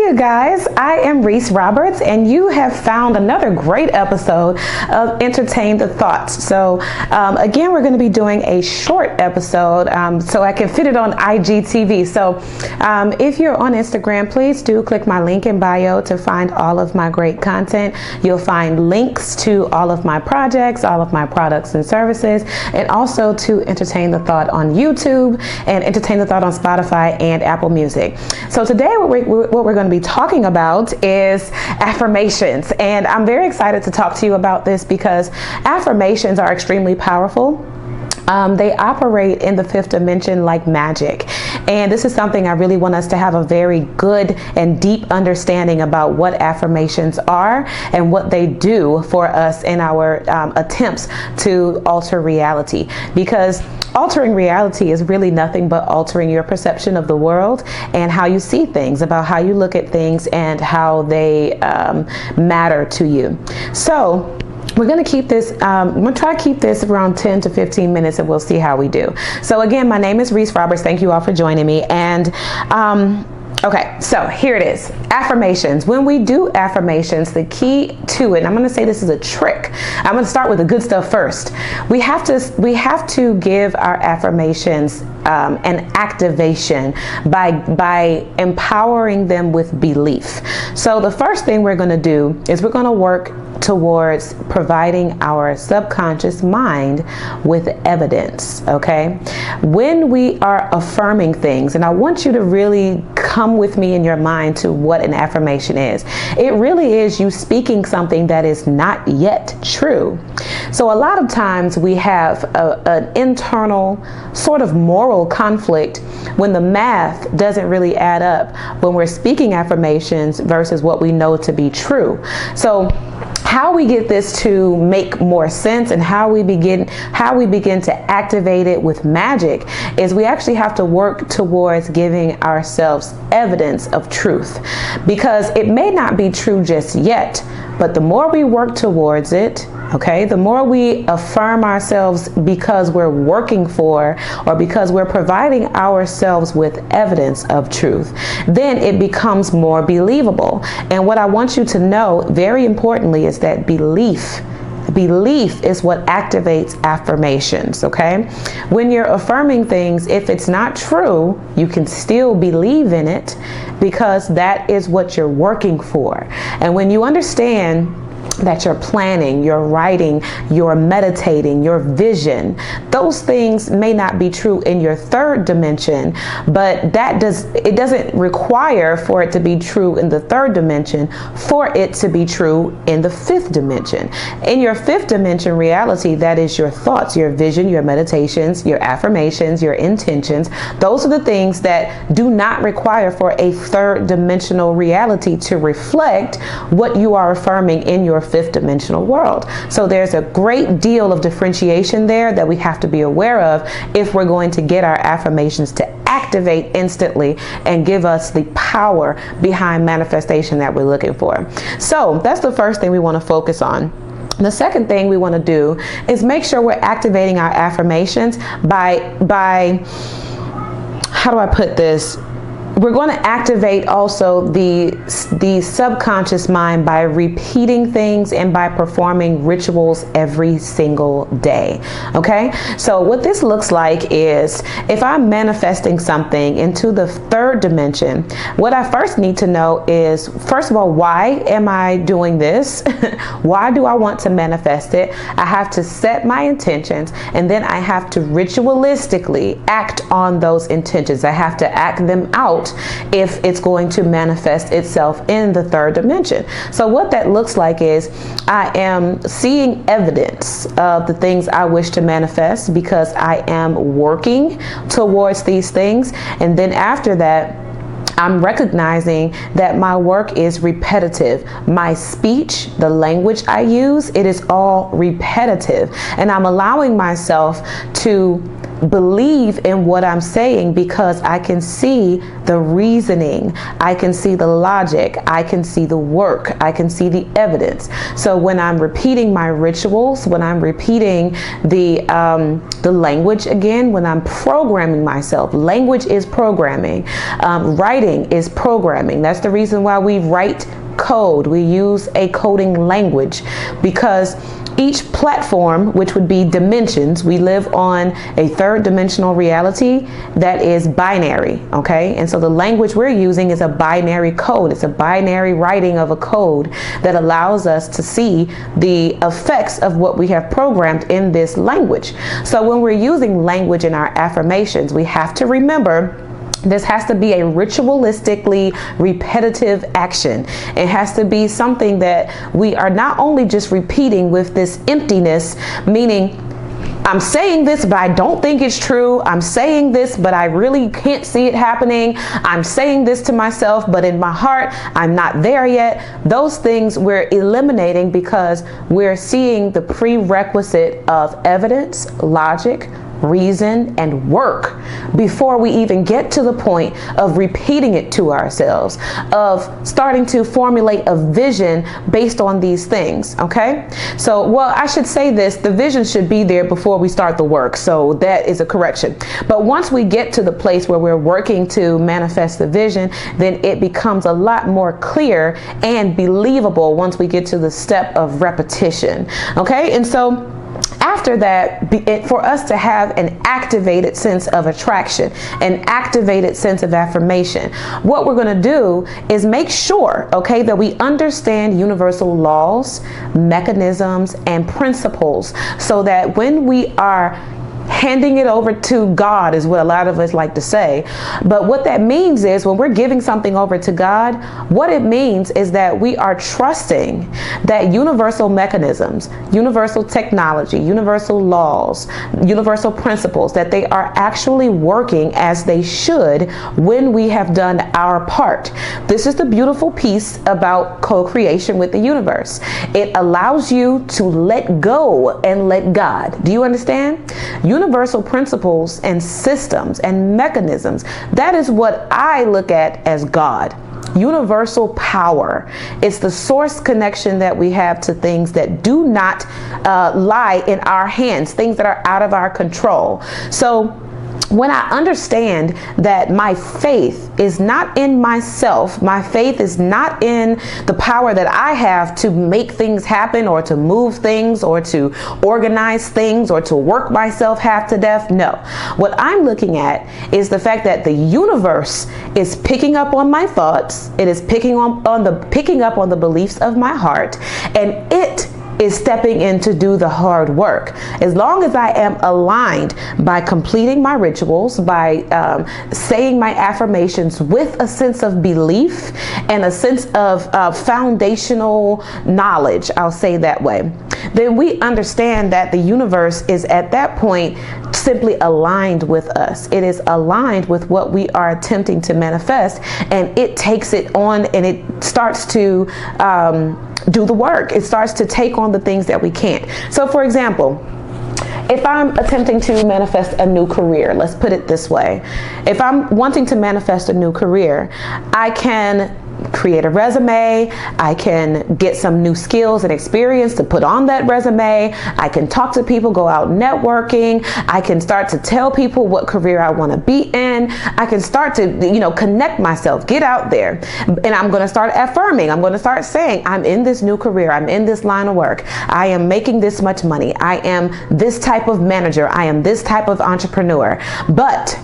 you guys, I am Reese Roberts, and you have found another great episode of Entertain the Thoughts. So again, we're going to be doing a short episode so I can fit it on IGTV. So if you're on Instagram, please do click my link in bio to find all of my great content. You'll find links to all of my projects, all of my products and services, and also to Entertain the Thought on YouTube and Entertain the Thought on Spotify and Apple Music. So today what we're going to be talking about is affirmations, and I'm very excited to talk to you about this because affirmations are extremely powerful. They operate in the fifth dimension like magic. And this is something I really want us to have a very good and deep understanding about what affirmations are and what they do for us in our attempts to alter reality. Because altering reality is really nothing but altering your perception of the world and how you see things, about how you look at things and how they matter to you. So we're going to keep this, I'm going to try to keep this around 10 to 15 minutes and we'll see how we do. So again, my name is Reese Roberts. Thank you all for joining me. And okay, so here it is. Affirmations. When we do affirmations, the key to it, and I'm going to say this is a trick. I'm going to start with the good stuff first. We have to give our affirmations an activation by empowering them with belief. So the first thing we're going to do is we're going to work towards providing our subconscious mind with evidence, okay? When we are affirming things, and I want you to really come with me in your mind to what an affirmation is. It really is you speaking something that is not yet true. So a lot of times we have an internal sort of moral conflict when the math doesn't really add up when we're speaking affirmations versus what we know to be true. So how we get this to make more sense and how we begin to activate it with magic is we actually have to work towards giving ourselves evidence of truth, because it may not be true just yet, but the more we work towards it, okay, the more we affirm ourselves because we're working for or because we're providing ourselves with evidence of truth, then it becomes more believable. And what I want you to know, very importantly, is that belief is what activates affirmations, okay? When you're affirming things, if it's not true, you can still believe in it because that is what you're working for. And when you understand that you're planning, you're writing, you're meditating, your vision, those things may not be true in your third dimension, but it doesn't require for it to be true in the third dimension for it to be true in the fifth dimension. In your fifth dimension reality, that is your thoughts, your vision, your meditations, your affirmations, your intentions. Those are the things that do not require for a third dimensional reality to reflect what you are affirming in your fifth dimensional world. So there's a great deal of differentiation there that we have to be aware of if we're going to get our affirmations to activate instantly and give us the power behind manifestation that we're looking for. So that's the first thing we want to focus on. The second thing we want to do is make sure we're activating our affirmations by how do I put this? We're going to activate also the subconscious mind by repeating things and by performing rituals every single day. Okay, so what this looks like is if I'm manifesting something into the third dimension, what I first need to know is, first of all, why am I doing this? Why do I want to manifest it? I have to set my intentions, and then I have to ritualistically act on those intentions. I have to act them out if it's going to manifest itself in the third dimension. So what that looks like is I am seeing evidence of the things I wish to manifest because I am working towards these things. And then after that, I'm recognizing that my work is repetitive. My speech, the language I use, it is all repetitive. And I'm allowing myself to believe in what I'm saying because I can see the reasoning, I can see the logic, I can see the work, I can see the evidence. So when I'm repeating my rituals, when I'm repeating the language again, when I'm programming myself, language is programming, writing is programming. That's the reason why we write code. We use a coding language because each platform, which would be dimensions, we live on a third dimensional reality that is binary, okay? And so the language we're using is a binary code. It's a binary writing of a code that allows us to see the effects of what we have programmed in this language. So when we're using language in our affirmations, we have to remember this has to be a ritualistically repetitive action. It has to be something that we are not only just repeating with this emptiness, meaning I'm saying this, but I don't think it's true. I'm saying this, but I really can't see it happening. I'm saying this to myself, but in my heart, I'm not there yet. Those things we're eliminating because we're seeing the prerequisite of evidence, logic, reason, and work before we even get to the point of repeating it to ourselves, of starting to formulate a vision based on these things, okay? So, well, I should say this, the vision should be there before we start the work, so that is a correction. But once we get to the place where we're working to manifest the vision, then it becomes a lot more clear and believable once we get to the step of repetition, okay? And so after that, for us to have an activated sense of attraction, an activated sense of affirmation, what we're going to do is make sure, okay, that we understand universal laws, mechanisms, and principles so that when we are handing it over to God is what a lot of us like to say. But what that means is when we're giving something over to God, what it means is that we are trusting that universal mechanisms, universal technology, universal laws, universal principles, that they are actually working as they should when we have done our part. This is the beautiful piece about co-creation with the universe. It allows you to let go and let God. Do you understand? Universal principles and systems and mechanisms, that is what I look at as God. Universal power. It's the source connection that we have to things that do not lie in our hands, things that are out of our control. So when I understand that my faith is not in myself, my faith is not in the power that I have to make things happen or to move things or to organize things or to work myself half to death. No. What I'm looking at is the fact that the universe is picking up on my thoughts. It is picking up on the beliefs of my heart, and it is stepping in to do the hard work. As long as I am aligned by completing my rituals, by saying my affirmations with a sense of belief and a sense of foundational knowledge, I'll say that way, then we understand that the universe is at that point simply aligned with us. It is aligned with what we are attempting to manifest, and it takes it on and it starts to do the work. It starts to take on the things that we can't. So for example, if I'm attempting to manifest a new career, let's put it this way. If I'm wanting to manifest a new career, I can create a resume. I can get some new skills and experience to put on that resume. I can talk to people, go out networking. I can start to tell people what career I want to be in. I can start to, connect myself, get out there. And I'm going to start affirming. I'm going to start saying, I'm in this new career. I'm in this line of work. I am making this much money. I am this type of manager. I am this type of entrepreneur. But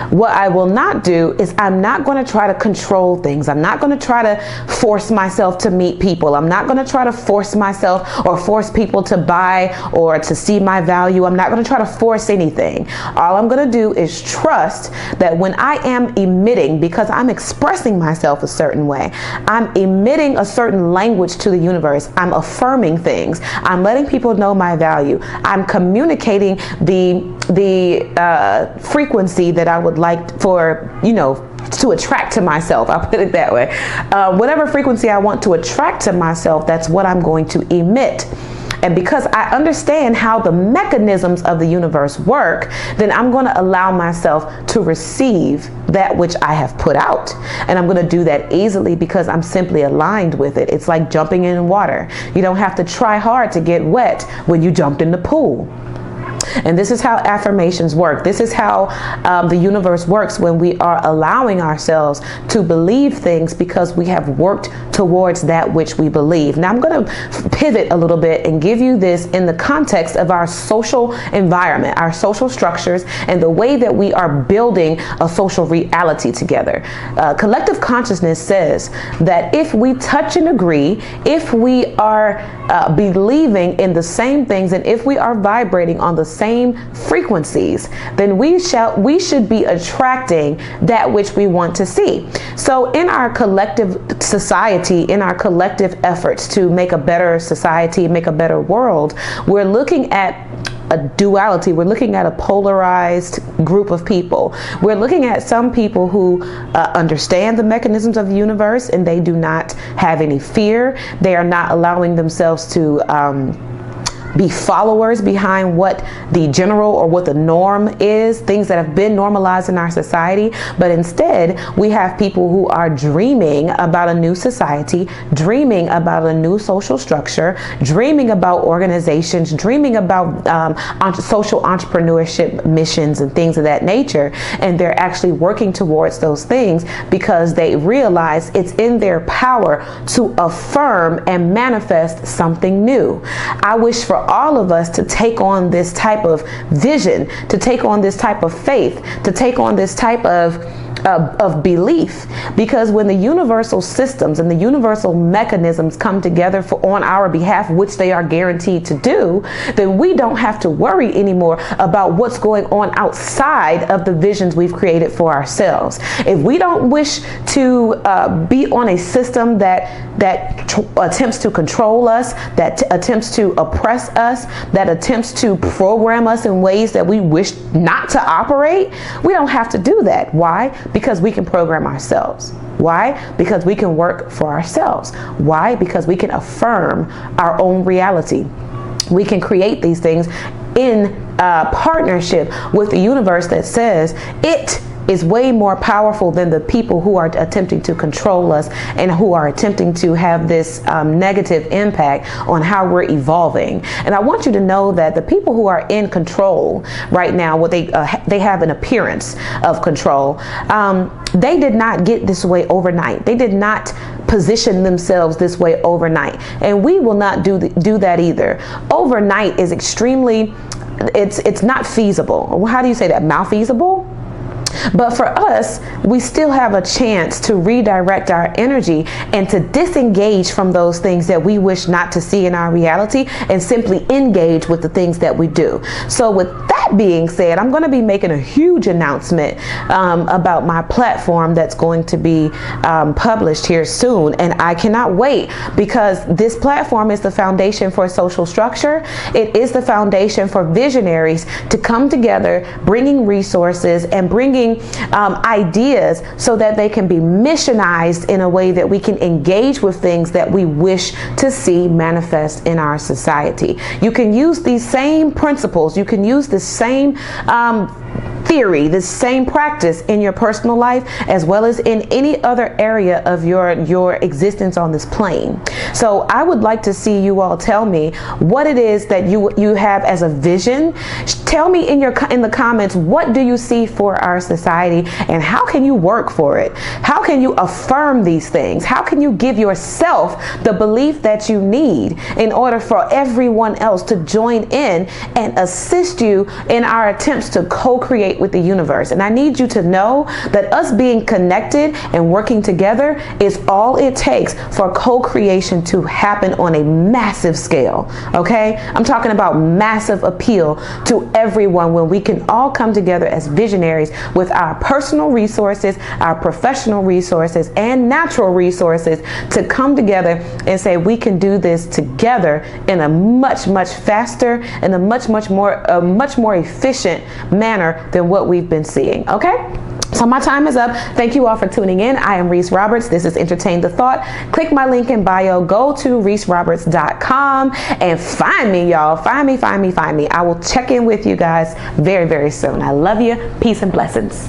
what I will not do is I'm not going to try to control things. I'm not going to try to force myself to meet people. I'm not going to try to force myself or force people to buy or to see my value. I'm not going to try to force anything. All I'm going to do is trust that when I am emitting, because I'm expressing myself a certain way, I'm emitting a certain language to the universe. I'm affirming things. I'm letting people know my value. I'm communicating the frequency that I would like for, to attract to myself. I'll put it that way. Whatever frequency I want to attract to myself, that's what I'm going to emit. And because I understand how the mechanisms of the universe work, then I'm going to allow myself to receive that which I have put out. And I'm going to do that easily because I'm simply aligned with it. It's like jumping in water. You don't have to try hard to get wet when you jumped in the pool. And this is how affirmations work. This is how the universe works when we are allowing ourselves to believe things because we have worked towards that which we believe. Now I'm going to pivot a little bit and give you this in the context of our social environment, our social structures, and the way that we are building a social reality together. Collective consciousness says that if we touch and agree, if we are believing in the same things, and if we are vibrating on the same frequencies, then we should be attracting that which we want to see. So in our collective society, in our collective efforts to make a better society, make a better world, we're looking at a duality. We're looking at a polarized group of people. We're looking at some people who understand the mechanisms of the universe and they do not have any fear. They are not allowing themselves to be followers behind what the general or what the norm is, things that have been normalized in our society. But instead, we have people who are dreaming about a new society, dreaming about a new social structure, dreaming about organizations, dreaming about social entrepreneurship missions and things of that nature. And they're actually working towards those things because they realize it's in their power to affirm and manifest something new. I wish for all of us to take on this type of vision, to take on this type of faith, to take on this type of belief, because when the universal systems and the universal mechanisms come together on our behalf, which they are guaranteed to do, then we don't have to worry anymore about what's going on outside of the visions we've created for ourselves. If we don't wish to be on a system that attempts to control us, that attempts to oppress us, that attempts to program us in ways that we wish not to operate, we don't have to do that. Why? Because we can program ourselves. Why? Because we can work for ourselves. Why? Because we can affirm our own reality. We can create these things in partnership with the universe that says it is way more powerful than the people who are attempting to control us and who are attempting to have this negative impact on how we're evolving. And I want you to know that the people who are in control right now, what they have an appearance of control, they did not get this way overnight. They did not position themselves this way overnight. And we will not do that either. Overnight is extremely, it's not feasible. How do you say that? Malfeasible? But for us, we still have a chance to redirect our energy and to disengage from those things that we wish not to see in our reality and simply engage with the things that we do. So with that being said, I'm going to be making a huge announcement about my platform that's going to be published here soon. And I cannot wait, because this platform is the foundation for social structure. It is the foundation for visionaries to come together, bringing resources and bringing ideas so that they can be missionized in a way that we can engage with things that we wish to see manifest in our society. You can use these same principles, you can use the same theory, the same practice in your personal life as well as in any other area of your existence on this plane. So I would like to see you all tell me what it is that you have as a vision. Tell me in the comments, what do you see for our society and how can you work for it? How can you affirm these things? How can you give yourself the belief that you need in order for everyone else to join in and assist you in our attempts to co-create with the universe? And I need you to know that us being connected and working together is all it takes for co-creation to happen on a massive scale. Okay? I'm talking about massive appeal to everyone when we can all come together as visionaries with our personal resources, our professional resources, and natural resources to come together and say we can do this together in a much, much faster and a much more efficient manner than what we've been seeing. Okay? So my time is up. Thank you all for tuning in. I am Reese Roberts. This is Entertain the Thought. Click my link in bio. Go to reeseroberts.com and find me, y'all. Find me. I will check in with you guys very, very soon. I love you. Peace and blessings.